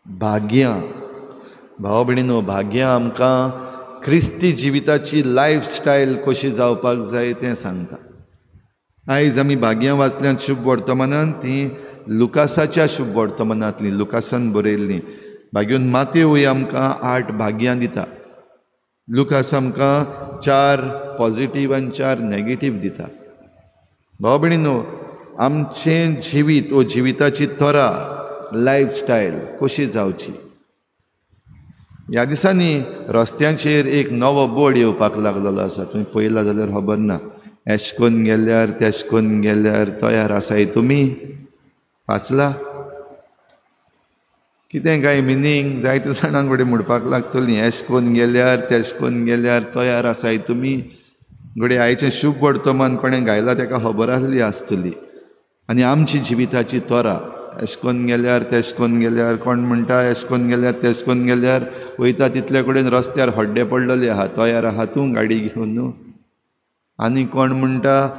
भाग्यां भाव भयणीनो, भाग्यां आमकां क्रिस्ती जिविताची लायफस्टायल कशी जावपाक जाय तें सांगता. आयज आमी भाग्यां वाचल्यांत शुभ वर्तमानांत ती लुकासाच्या शुभ वर्तमानांतली, लुकासान बरयल्ली. भाग्यून मातेवूय आमकां 8 भाग्यां दिता. लुकास आमकां 4 पॉझिटीव आनी 4 नॅगेटीव दिता. भाव भयणीनो, आमचें जिवीत वो जिविताची तरा, लायफस्टायल कशी जावची. ह्या दिसांनी रस्त्यांचेर एक नवो बोर्ड येवपाक लागलेलो आसा. तुमी पळयला जाल्यार खबर ना. एश कोन्न गेल्यार तेश कोन्न गेल्यार तयार आसाय तुमी. वाचला कितें काय मिनींग जायते जाणांक फुडें म्हणपाक लागतली. एश कोन्न गेल्यार तेश कोन्न गेल्यार तयार आसाय तुमी. घडये आयचें शुभ वर्तमान कोणें गायला तेका खबर आसली आसतली. आनी आमची जिविताची तोरा एश कोन्न गेल्यार तेश कोन्न गेल्यार, कोण म्हणटा एश कोन्न गेल्यार तेश कोन्न गेल्यार, वयता तितले कडेन रस्त्यार हड्डे पडलेले आहा, तयार आहा तूं गाडी घेवन न्हू. आनी कोण म्हणटा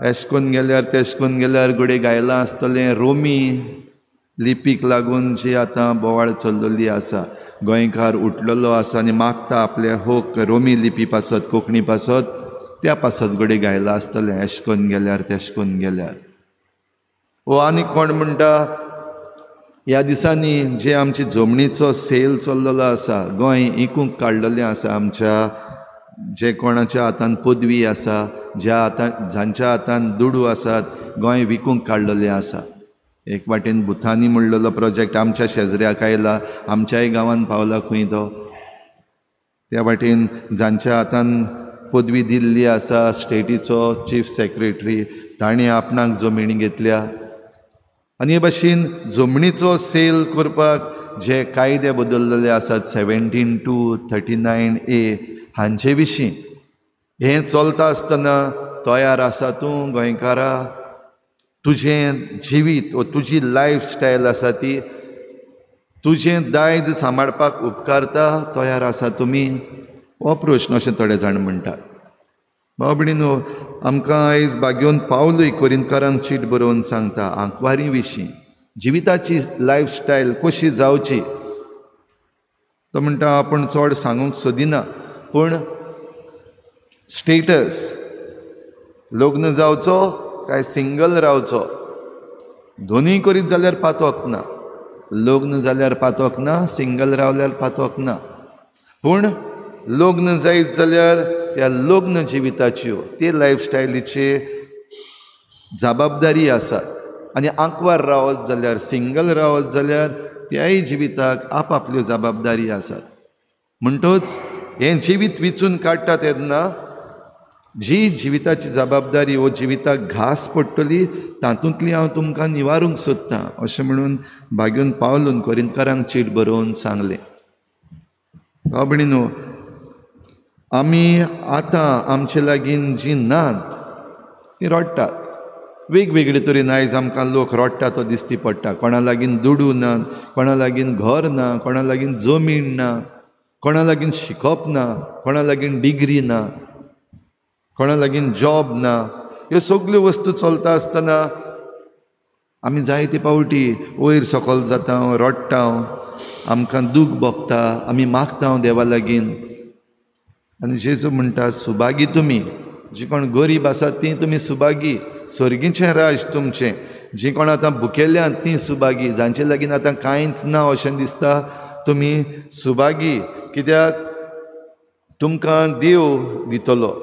एश कोन्न गेल्यार तेश कोन्न गेल्यार, घडये गायलां आसतलें रोमी लिपीक लागून जी आतां बोवाळ चल्लेली आसा. गोंयकार उठलेलो आसा आनी मागता आपले होक रोमी लिपी पासत, कोंकणी पासत, त्या पासत घडये गायलां आसतलें एश कोन्न गेल्यार तेश कोन्न गेल्यार. वो आनी कोण म्हणटा ह्या दिसांनी जे आमची जमनीचो सेल चल्लेलो आसा, गोंय इकूंक काडलेलें आसा आमच्या, जे कोणाच्या हातान पदवी आसा, जांच्या हातान दुडू आसात, गोंय विकूंक काडलेलें आसा. एक वाटेन भुतानी म्हणलेलो प्रोजेक्ट आमच्या शेजऱ्याक आयला, आमच्याय गांवांत पावला खंय तो. त्या वाटेन जांच्या हातान पदवी दिल्ली आसा, स्टेटीचो चीफ सेक्रेटरी, ताणें आपणाक जमीन घेतल्या. आनी हे भाशेन जमनीचो सेल करपाक जे कायदे बदललेले आसात 17(2)39A हांचे विशीं हें चलता आसतना तयार आसा तूं गोंयकारा. तुजें जिवीत वा तुजी लायफस्टायल आसा ती, तुजें दायज सांबाळपाक उपकारता, तयार आसा तुमी. हो प्रश्न अशें थोडे जाण म्हणटात. भाव भयणीनो, आमकां आयज भाग्योन पावलूय कोरिंथकारांक चीट बरोवन सांगता आंकवारी विशीं, जिविताची लायफस्टायल कशी जावची. तो म्हणटा आपूण चड सांगूंक सोदिना, पूण स्टेटस, लग्न जावचो काय सिंगल रावचो, दोनूय करीत जाल्यार पातोक ना. लग्न जाल्यार पातोक ना, सिंगल रावल्यार पातोक ना. पूण लग्न जायत जाल्यार त्या लग्न जिविताच्यो, ते लायफस्टायलीचे जबाबदारी आसा. आनी आंकवार रावत जाल्यार, सिंगल रावत जाल्यार त्याय जिविताक आपआपल्यो जबाबदारी आसात. म्हणटच हें जिवीत विचून काडटा तेन्ना जी जिविताची जबाबदारी वो जिविताक घास पडटली, तातूंतली हांव तुमकां निवारूंक सोदतां, अशें म्हणून भाग्यून पावलून कोरिंथकारांक चीट बरोवन सांगलें. भाव भयणीनो, आमी आतां आमचे लागीं जीं नात तीं रडटात. वेगवेगळे तरेन आयज आमकां लोक रडटा तो दिश्टी पडटा. कोणा लागीं दुडू ना, कोणा लागीं घर ना, कोणा लागीं जमीन ना, कोणा लागीं शिकप ना, कोणा लागीं डिग्री ना, कोणा लागीं जॉब ना. ह्यो सगल्यो वस्तू चलता आसतना आमी जायते पावटी वयर सकयल जाता, रडटा, आमकां दूख भोगता, आमी मागता देवा लागीं. आनी जेजू म्हणटा सुभागी तुमी, जी कोण गरीब आसात ती तुमी सुभागी, स्वर्गीचें राज तुमचें. जी कोण आतां भुकेल्यांत ती सुभागी, जांचे लागीं आतां कांयच ना अशें दिसता तुमी सुभागी, कित्याक तुमकां देव दितलो.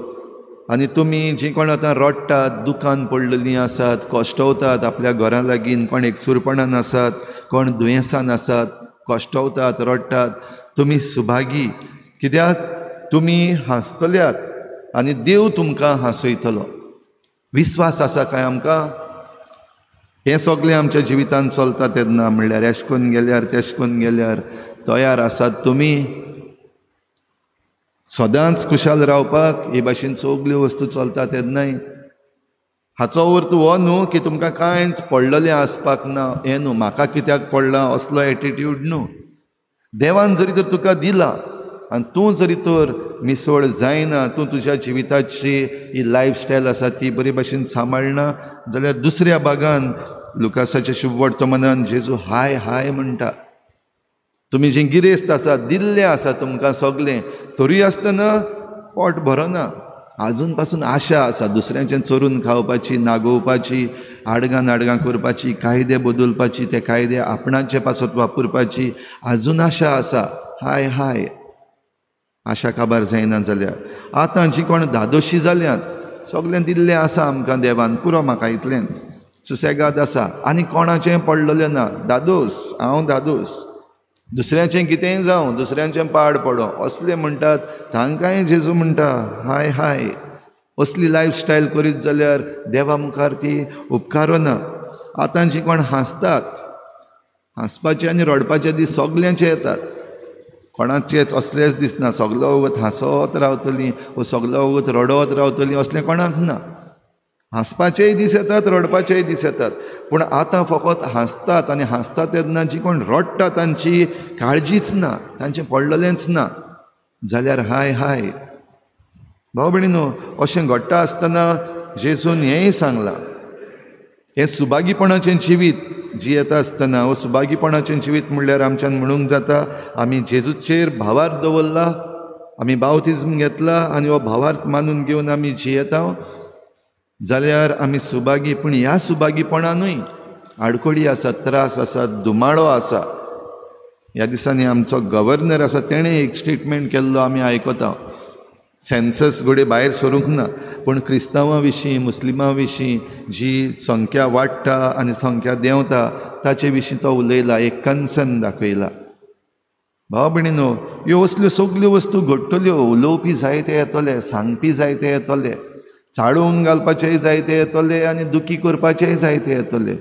आनी तुमी जी कोण आतां रडटात, दुखान पडलेलीं आसात, कश्टवतात आपल्या घरा लागीं, कोण एकसुरपणान आसात, कोण दुयेंसान आसात, कश्टवतात, रडटात, तुमी सुभागी, कित्याक तुमी हांसतल्यात आनी देव तुमकां हांसयतलो. विस्वास आसा काय आमकां? हें सगळें आमच्या जिवितांत चलता तेन्ना, म्हणल्यार एश कोन्न गेल्यार तेश कोन्न गेल्यार तयार आसात तुमी सदांच खुशाल रावपाक? हे भाशेन सगल्यो वस्तू चलता तेन्नाय हाचो अर्थ हो न्हू की तुमकां कांयच पडलेलें आसपाक ना, हें न्हू, म्हाका कित्याक पडलां असलो एटिट्यूड न्हू. देवान जरी तर तुका दिलां आनी तूं जरी तर मिसळ जायना, तूं तुज्या जिविताची ही लायफस्टायल आसा ती बरे भाशेन सांबाळना जाल्यार दुसऱ्या भागान लुकासाच्या शुभ वर्तमानान जेजू हाय हाय म्हणटा. तुमी जी गिरेस्त आसा दिल्लें आसा तुमकां सगलें, तरी आसतना पोट भरना. आजून पासून आशा आसा दुसऱ्यांचें चोरून खावपाची, नागोवपाची, आडगां करपाची, कायदे बदलपाची, ते कायदे आपणाचे पासत वापरपाची आजून आशा आसा. हाय हाय आशा काबार जायना जाल्यार आतां जीं कोण धादोशी जाल्यांत सगलें दिल्लें आसा आमकां देवान, पुरो म्हाका इतलेंच, सुसेगाद आसा, आनी कोणाचें पडलेलें ना. धादोस, हांव धादोस, दुसऱ्याचें कितेंय जावं, दुसऱ्यांचें पाड पडो असलें म्हणटात, तांकांय जेजू म्हणटा हाय हाय. असली लायफस्टायल करीत जाल्यार देवा मुखार ती उपकारो ना. आतां जीं कोण हांसतात, हांसपाचे आनी रडपाचे दीस सगल्यांचे येतात, कोणाचेच असलेच दिसना. सगलो वगत हांसत रावतलीं वो सगलो वगत रडत रावतलीं असलें कोणाक ना. हांसपाचेय दीस येतात, रडपाचेय दीस येतात, पूण आतां फकत हांसतात, आनी हांसतात तेन्ना जीं कोण रडटा तांची काळजीच ना, तांचें पडलेलेंच ना जाल्यार हाय हाय. भाव भयणीनो, अशें घडटा आसतना जेजून हेंय सांगलां, हें सुभागीपणाचें जिवीत जियेता आसतना, वो सुभागीपणाचें जिवीत म्हणल्यार आमच्यान म्हणूंक जाता आमी जेजूचेर भावार्थ दवरला, आमी बावतिजम घेतला आनी हो भावार्थ मानून घेवन आमी जियेता जाल्यार आमी सुभागी. पूण ह्या सुभागीपणानूय आडकोडी आसा, त्रास आसा, दुमाळो आसा. ह्या दिसांनी आमचो गव्हर्नर आसा तेणें एक स्टेटमेंट केल्लो आमी आयकता. सेन्सस घोडे भायर सरूंक ना, पूण क्रिस्तांवां विशीं, मुस्लिमां विशीं जी संख्या वाडटा आनी संख्या देंवता ताचे विशीं तो उलयला, एक कन्सर्न दाखयला. भाव भयणीनो, ह्यो असल्यो सगल्यो वस्तू घडटल्यो, उलोवपी जायते येतले, सांगपी जायते येतले, चाळोवन घालपाचेय जायते येतले आनी दुखी करपाचेय जायते येतले.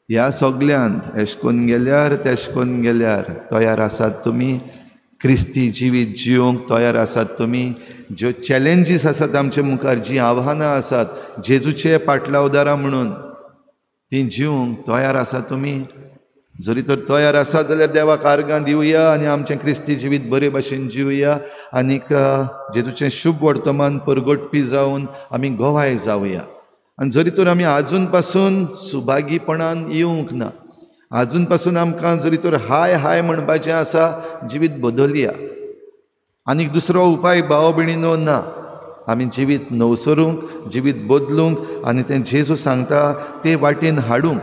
ह्या सगल्यांत एशकोन गेल्यार तेशकोन गेल्यार तयार आसात तुमी? क्रिस्ती जिवीत जिवंक तयार आसात तुमी? ज्यो चॅलेंजीस आसात आमचे मुखार, जीं आव्हानां आसात जेजूचे पाटलावदारा म्हणून, ती जिवंक तयार आसात तुमी? जरी तर तयार आसा जाल्यार देवाक आर्गां दिवया आनी आमचें क्रिस्ती जिवीत बरे भाशेन जिवया आनीक जेजूचें शुभ वर्तमान परगटपी जावन आमी गोवाय जावया. आनी जरी तर आमी आजून पासून सुभागीपणान येवंक ना, आजून पासून आमकां जरी तर हाय हाय म्हणपाचें आसा, जिवीत बदलया. आनीक दुसरो उपाय भाव भयणीनो ना. आमी जिवीत नवसरूंक, जिवीत बदलूंक आनी तें जेजू सांगता ते वाटेन हाडूंक.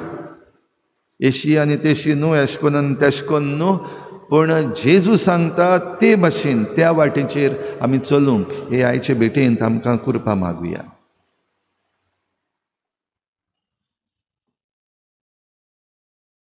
एशी आनी तेशी न्हू, एशकोन आनी तेशकोन न्हू, पूण जेजू सांगता ते भाशेन त्या वाटेचेर आमी चलूंक हे आयचे भेटेंत आमकां कृपा मागुया.